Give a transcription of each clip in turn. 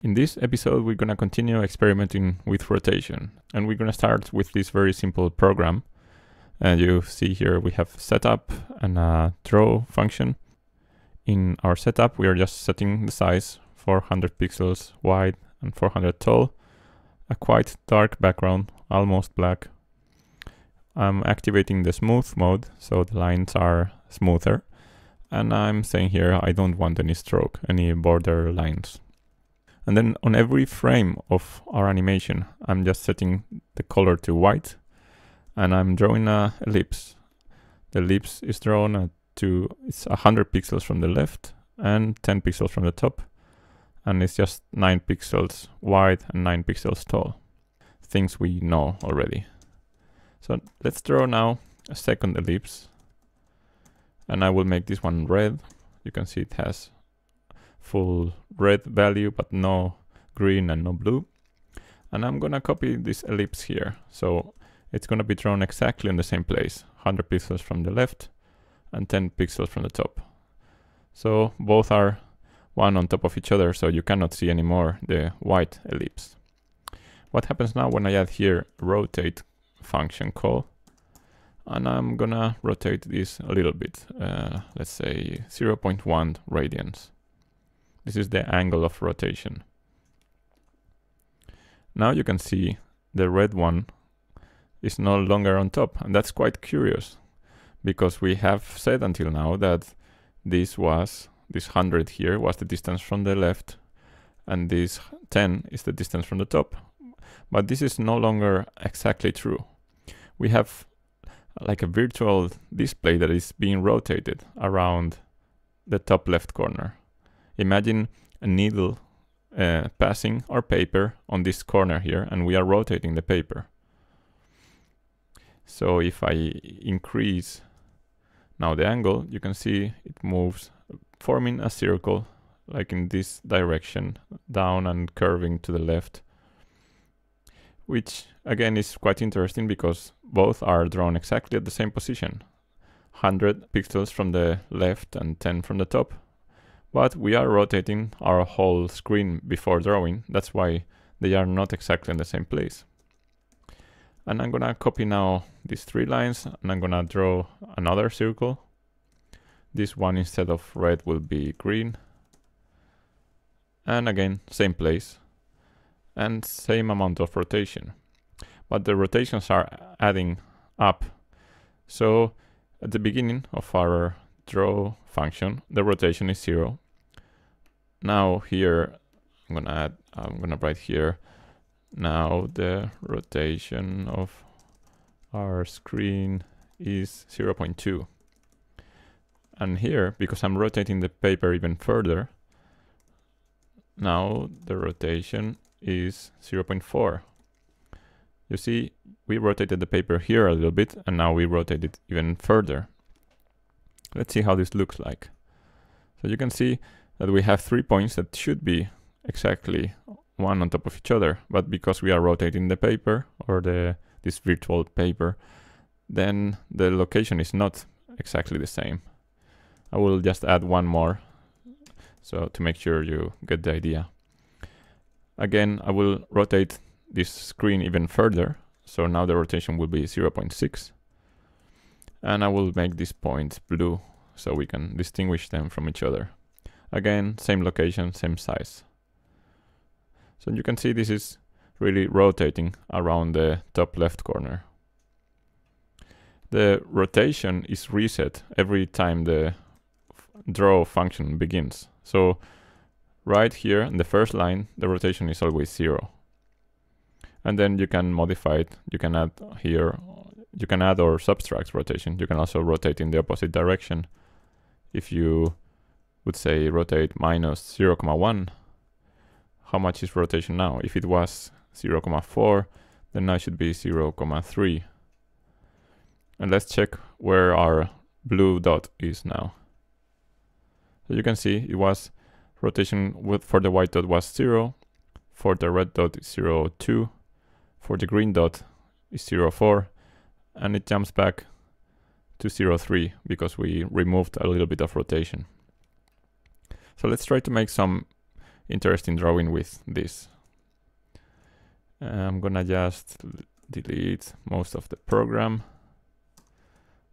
In this episode, we're going to continue experimenting with rotation, and we're going to start with this very simple program. And you see here we have setup and a draw function. In our setup, we are just setting the size 400 pixels wide and 400 tall, a quite dark background, almost black. I'm activating the smooth mode, so the lines are smoother. And I'm saying here I don't want any stroke, any border lines. And then on every frame of our animation, I'm just setting the color to white, and I'm drawing an ellipse. The ellipse is drawn it's 100 pixels from the left and 10 pixels from the top, and it's just 9 pixels wide and 9 pixels tall. Things we know already. So let's draw now a second ellipse, and I will make this one red. You can see it has full red value, but no green and no blue. And I'm gonna copy this ellipse here. So it's gonna be drawn exactly in the same place, 100 pixels from the left and 10 pixels from the top. So both are one on top of each other, so you cannot see anymore the white ellipse. What happens now when I add here rotate function call, and I'm gonna rotate this a little bit, let's say 0.1 radians. This is the angle of rotation. Now you can see the red one is no longer on top, and that's quite curious because we have said until now that this 100 here was the distance from the left, and this 10 is the distance from the top. But this is no longer exactly true. We have like a virtual display that is being rotated around the top left corner. Imagine a needle passing our paper on this corner here, and we are rotating the paper. So if I increase now the angle, you can see it moves, forming a circle like in this direction, down and curving to the left, which again is quite interesting because both are drawn exactly at the same position, 100 pixels from the left and 10 from the top. But we are rotating our whole screen before drawing. That's why they are not exactly in the same place. And I'm gonna copy now these 3 lines, and I'm gonna draw another circle. This one, instead of red, will be green. And again, same place and same amount of rotation. But the rotations are adding up. So at the beginning of our draw function, the rotation is 0. Now here I'm gonna write here, now the rotation of our screen is 0.2. And here, because I'm rotating the paper even further, now the rotation is 0.4. You see, we rotated the paper here a little bit, and now we rotate it even further. Let's see how this looks like. So you can see that we have 3 points that should be exactly one on top of each other, but because we are rotating the paper, or this virtual paper, then the location is not exactly the same. I will just add one more, so to make sure you get the idea. Again, I will rotate this screen even further, so now the rotation will be 0.6. And I will make this point blue so we can distinguish them from each other. Again, same location, same size. So you can see this is really rotating around the top left corner. The rotation is reset every time the draw function begins. So right here in the first line, the rotation is always 0. And then you can modify it. You can add here, you can add or subtract rotation. You can also rotate in the opposite direction. If you would say rotate minus 0.1, how much is rotation now? If it was 0.4, then now it should be 0.3. And let's check where our blue dot is now. So you can see it was rotation for the white dot was 0, for the red dot is 0.2, for the green dot is 0.4, and it jumps back to 0.3 because we removed a little bit of rotation. So let's try to make some interesting drawing with this. I'm gonna just delete most of the program.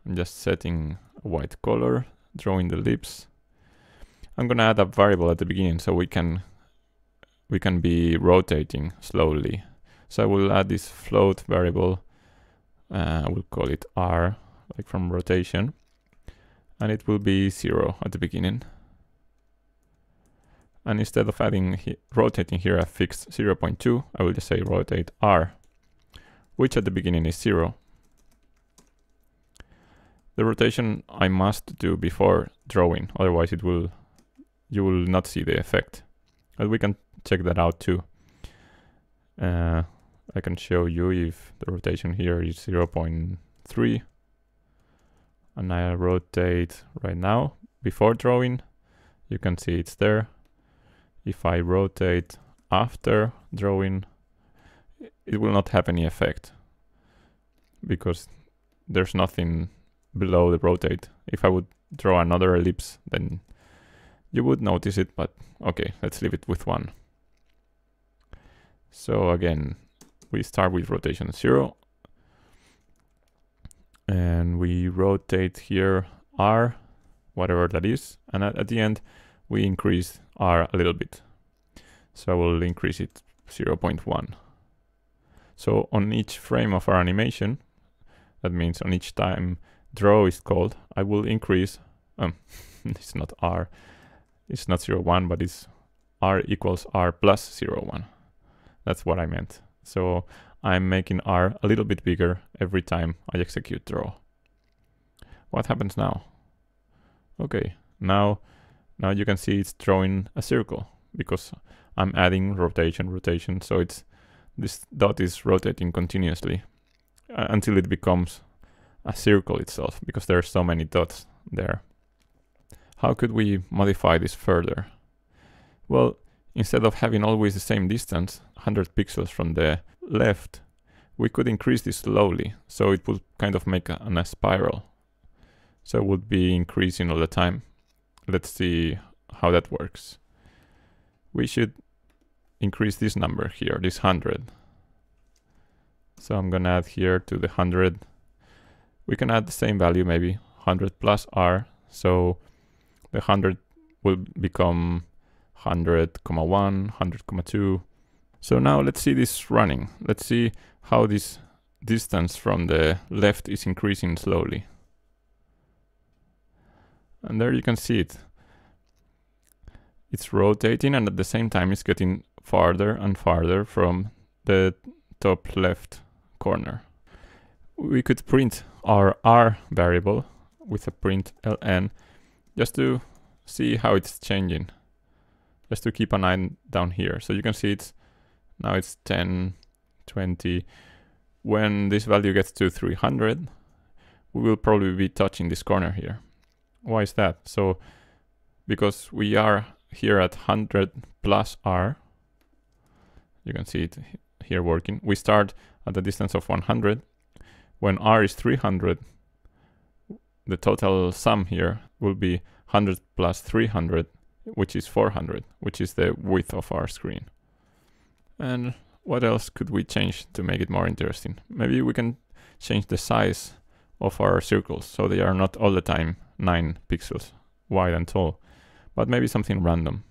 I'm just setting a white color, drawing the lips. I'm gonna add a variable at the beginning so we can be rotating slowly. So I will add this float variable. I will call it R, like from rotation, and it will be 0 at the beginning. And instead of adding rotating here a fixed 0.2, I will just say rotate R, which at the beginning is 0. The rotation I must do before drawing, otherwise you will not see the effect. But we can check that out too. I can show you if the rotation here is 0.3, and I rotate right now before drawing, you can see it's there. If I rotate after drawing, it will not have any effect because there's nothing below the rotate. If I would draw another ellipse, then you would notice it, but okay, let's leave it with 1. So again, we start with rotation 0 and we rotate here R, whatever that is, and at the end we increase R a little bit. So I will increase it 0.1. So on each frame of our animation, that means on each time draw is called, I will increase, it's not R, it's not 0.1, but it's R equals R plus 0.1. That's what I meant. So I'm making R a little bit bigger every time I execute draw. What happens now? Okay, now you can see it's drawing a circle because I'm adding rotation, so this dot is rotating continuously until it becomes a circle itself, because there are so many dots there. How could we modify this further? Well, instead of having always the same distance, 100 pixels from the left, we could increase this slowly, so it would kind of make a spiral. So it would be increasing all the time. Let's see how that works. We should increase this number here, this 100. So I'm gonna add here to the 100. We can add the same value, maybe 100 plus R. So the 100 will become 100,1, 100,2. So now let's see this running. Let's see how this distance from the left is increasing slowly. And there you can see it. It's rotating, and at the same time it's getting farther and farther from the top left corner. We could print our R variable with a print ln just to see how it's changing. Just to keep an eye down here. So you can see now it's 10, 20. When this value gets to 300, we will probably be touching this corner here. Why is that? So because we are here at 100 plus R, you can see it here working. We start at a distance of 100. When R is 300, the total sum here will be 100 plus 300, which is 400, which is the width of our screen. And what else could we change to make it more interesting? Maybe we can change the size of our circles so they are not all the time 9 pixels wide and tall, but maybe something random.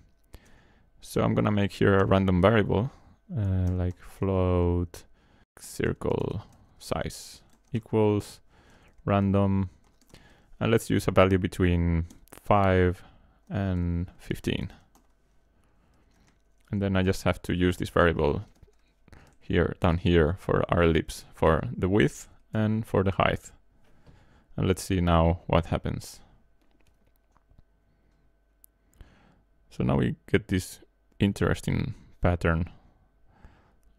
So I'm gonna make here a random variable like float circle size equals random, and let's use a value between 5 and 15. And then I just have to use this variable here, down here, for our ellipse, for the width and for the height. And let's see now what happens. So now we get this interesting pattern.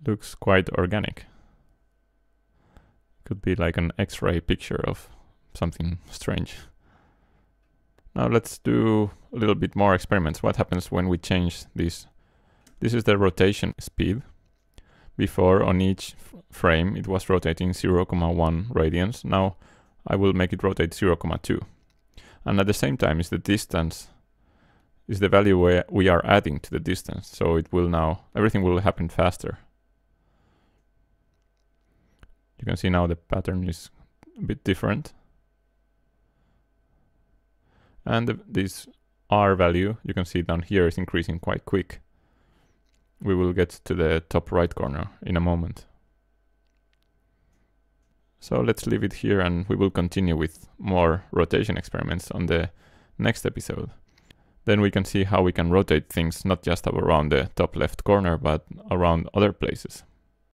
Looks quite organic. Could be like an X-ray picture of something strange. Now let's do a little bit more experiments. What happens when we change this? This is the rotation speed. Before, on each frame, it was rotating 0.1 radians. Now I will make it rotate 0.2. And at the same time is the distance is the value we are adding to the distance. So it will now, everything will happen faster. You can see now the pattern is a bit different. And this R value, you can see down here, is increasing quite quick. We will get to the top right corner in a moment. So let's leave it here, and we will continue with more rotation experiments on the next episode. Then we can see how we can rotate things not just around the top left corner, but around other places.